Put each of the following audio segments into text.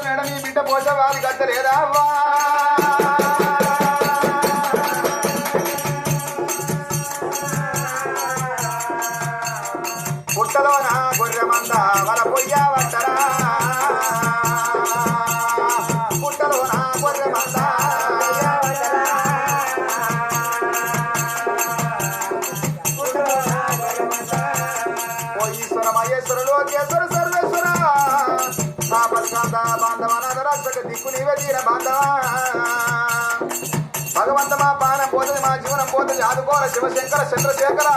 మేడ నీ బిడ్డ పోస వారి కట్టలేదా పుట్టలోన గొర్రె మంద వల పొయ్య వట్టరా పుట్టలోన గొర్రె మంద ఈశ్వర మహేశ్వర లోకేశ్వర సర్వేశ్వర మా పరకాంత బాంధవనాథ రక్షక దిక్కు నీవే తీర బాంధవ భగవంత మా పానం పోతుంది మా జీవనం పోతుంది ఆదుకోర శివశంకర చంద్రశేఖర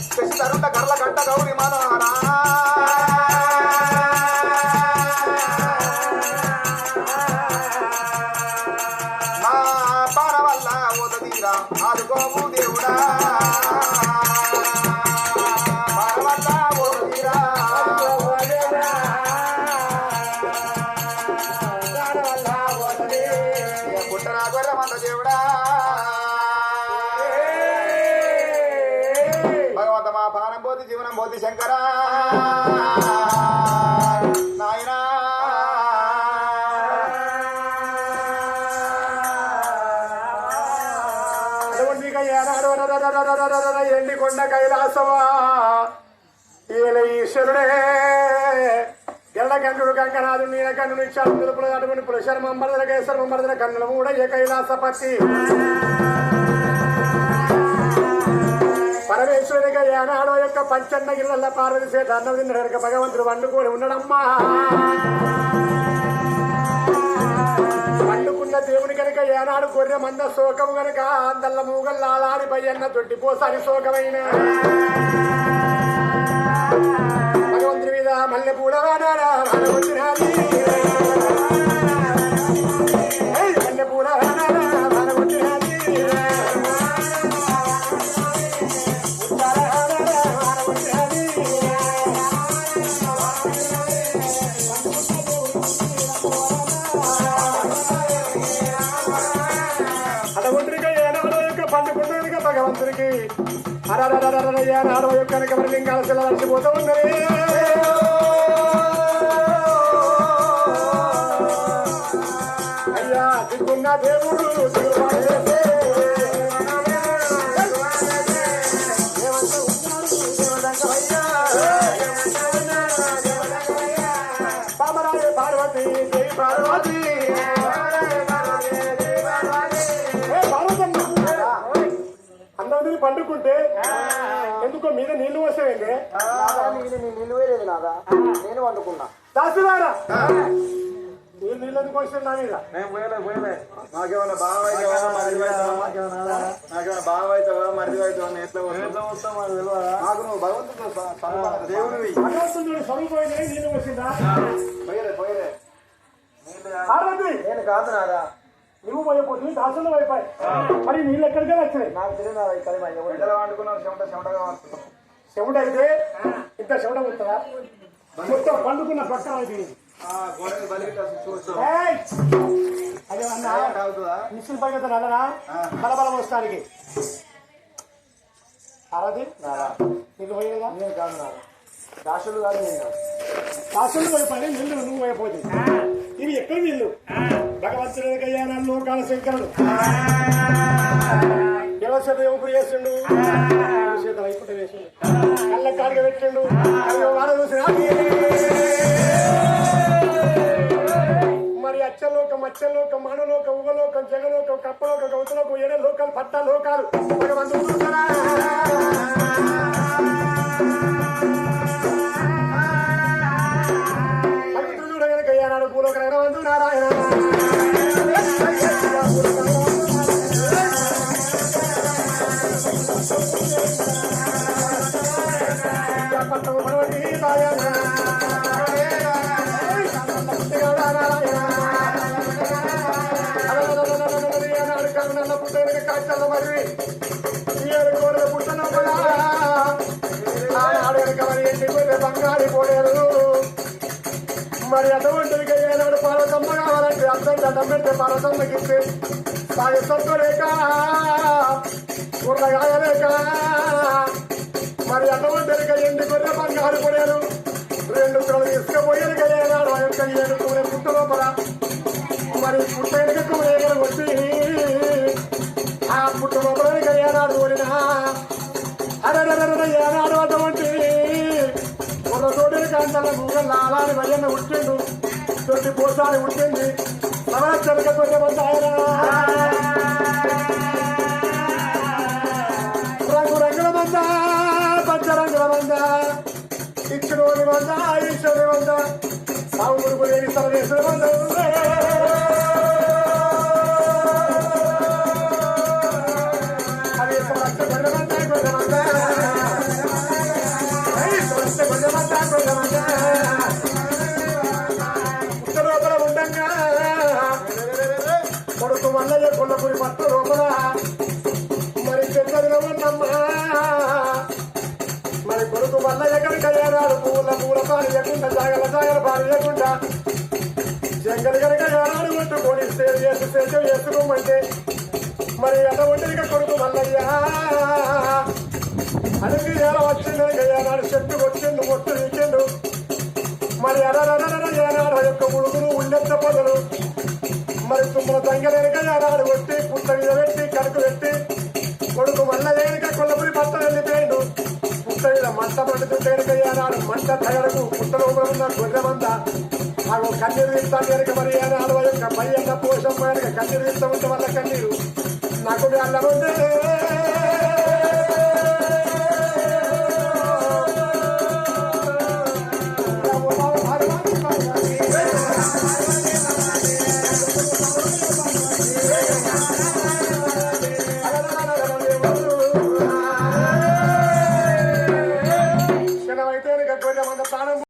శశి తరుణ కర్ల కంట గౌరి మనోహర మా పాన వల్ల ఓద తీరా ఆదుకోము దేవుడా దేవుడా భగవంత మా పానం పోతి జీవనం పోతి శంకరా నాయనా ఎండి కొండ కైలాసవా ఈయన ఈశ్వరుడే గెల్లగండు గంగనాథుడు నీలకండు నిక్షాలు నిలుపుల అడుగుని పురుషర్మంబరదల కేసర్మంబరదల కన్నుల మూడ ఏ కైలాసపతి పరమేశ్వరుడిగా ఏనాడో యొక్క పంచన్న గిళ్ళ పార్వతి చేత అన్నం తిన్న భగవంతుడు వండుకొని ఉన్నాడమ్మా వండుకున్న దేవుని కనుక ఏనాడు గొర్రె మంద శోకము కనుక అందల్ల మూగల్లాడి పయ్యన్న దొడ్డిపోసాని శోకమైన భగవంతుడి మీద మల్లె పూల వచ్చినది మల్లె పూల వచ్చినది అడగొండ్రిగా ఏనాడో యొక్క పండుకుంటుగా భగవంతుడికి ఏనాడో యొక్క మరి లింగాల శిల కలిసిపోతూ ఉన్నది అయ్యా దిగున్న దేవుడు పార్వతి జై పార్వతి అందరినీ పండుకుంటే ఎందుకో మీద నీళ్లు వస్తాయండి నీళ్ళు వేరేది నాదా నేను వండుకున్నా దాసులారా నీళ్ళు ఎందుకు వస్తుంది నా మీద నాకేమన్నా బాగా నాకేమన్నా బాగా అవుతావా మరిది అవుతావా ఎట్లా వస్తావు నాకు నువ్వు భగవంతుడు దేవుడివి భగవంతుడు స్వరూపమైంది నీళ్ళు వచ్చిందా పోయలే పోయలే పార్వతి నేను కాదు నాదా నువ్వు పోయిపోతుంది దాసులు అయిపోయి మరి నీళ్ళు ఎక్కడికే వచ్చినాయి నాకు తెలియదు ఇక్కడ ఎండలో వండుకున్నావు చెమటగా వస్తున్నావు చెమట అయితే ఇంత చెమట వస్తుందా మొత్తం పండుకున్న పక్కన అయిపోయింది అదే అన్నా మిషన్ పరిగెత్తాను అన్ననా బలబలం వస్తానికి పార్వతి నీకు పోయేదా నేను కాదు నాదా దాసులు కాదు నేను దాసులు పోయిపోయి నీళ్ళు నువ్వు అయిపోతుంది ఇవి ఎక్కడ వీళ్ళు భగవంతుడు కయ్యాన లోకాల శంకరుడు ఎవరి ఎప్పుడు చేసిండు చేత వైపుంట వేసిండు కళ్ళ కాడిగా పెట్టిండు మరి అచ్చలోకం మచ్చలోకం మానలోకం ఉగలోకం జగలోకం కప్పలోకం గౌతలోకం ఏడే లోకాలు పట్ట లోకాలు భగవంతుడు చూసారా భగవంతుడు చూడగానే కయ్యానాడు భూలోక భగవంతుడు నారాయణ కాచల మరి పుట్టిన మరి ఎండిపోయిన బంగారు పోయారు మరి అటువంటిగా ఏనాడు పార్వతమ్మ కావాలంటే అర్థం దండం పెడితే పార్వతమ్మకి ఇస్తే తాగి సత్తు లేక కూరగాయ లేక మరి అటువంటిగా ఎండిపోయిన బంగారు పోయారు 2 కిలోలు తీసుకుపోయారు కదా ఏనాడు ఆ యొక్క 7 కూర పుట్ట లోపల మరి పుట్ట ఎనకకు రేగలు వచ్చి ఆ పుట్ట లోపల ఏనాడు ఓడినా అరే ఏనాడు అటువంటి ఒక తోటి కాంతల మూగలు లాలాని వయ్యన్న ఉట్టిండు తొట్టి పోసాని ఉట్టింది సమర చెనక తొట్టి రంగు రంగుల మంద పంచరంగుల మంద ఇచ్చులోని మంద ఈశ్వరుని మంద సాగుడు లేని సర్వేశ్వర మంద అది సమస్త గొడమంద గొడమంద సమస్త గొడమంద గొడమంద ఉత్తరోపల ఉండంగా కొడుకు మల్లయ్య కొల్లపురి పట్ట లోపల మరి చెత్తదిలో ఉన్నమ్మా మరి కొడుకు మల్లయ్య కనుక ఏనాడు పూల పాలు లేకుండా జాగల పాలు లేకుండా జంగలు కనుక ఏనాడు కొట్టుకొని సేద్యం చేసుకోమంటే మరి అటువంటిగా కొడుకు మల్లయ్య అడిగి ఎలా వచ్చిండు ఏనాడు చెట్టు వచ్చిండు మొట్టు తీసిండు మరి ఏనాడు యొక్క ఉడుగులు ఉండెత్త పొదలు మరి తుమ్మల తంగలేక ఏనాడు కొట్టి పుట్ట మీద పెట్టి కడుకు పెట్టి కొడుకు మల్లయ్య కొల్లపురి పట్ట వెళ్ళిపోయిండు పుట్ట మీద మంట మండుతుంటే ఏనాడు మంట తగడకు పుట్ట లోపల ఉన్న గొర్రెమంద ఆ కన్నీరు తీస్తాను కనుక మరి ఏనాడు యొక్క పై అన్న పోషమ్మ కన్నీరు తీస్తా ఉంటే వల్ల కన్నీరు నాకు అల్లముంటే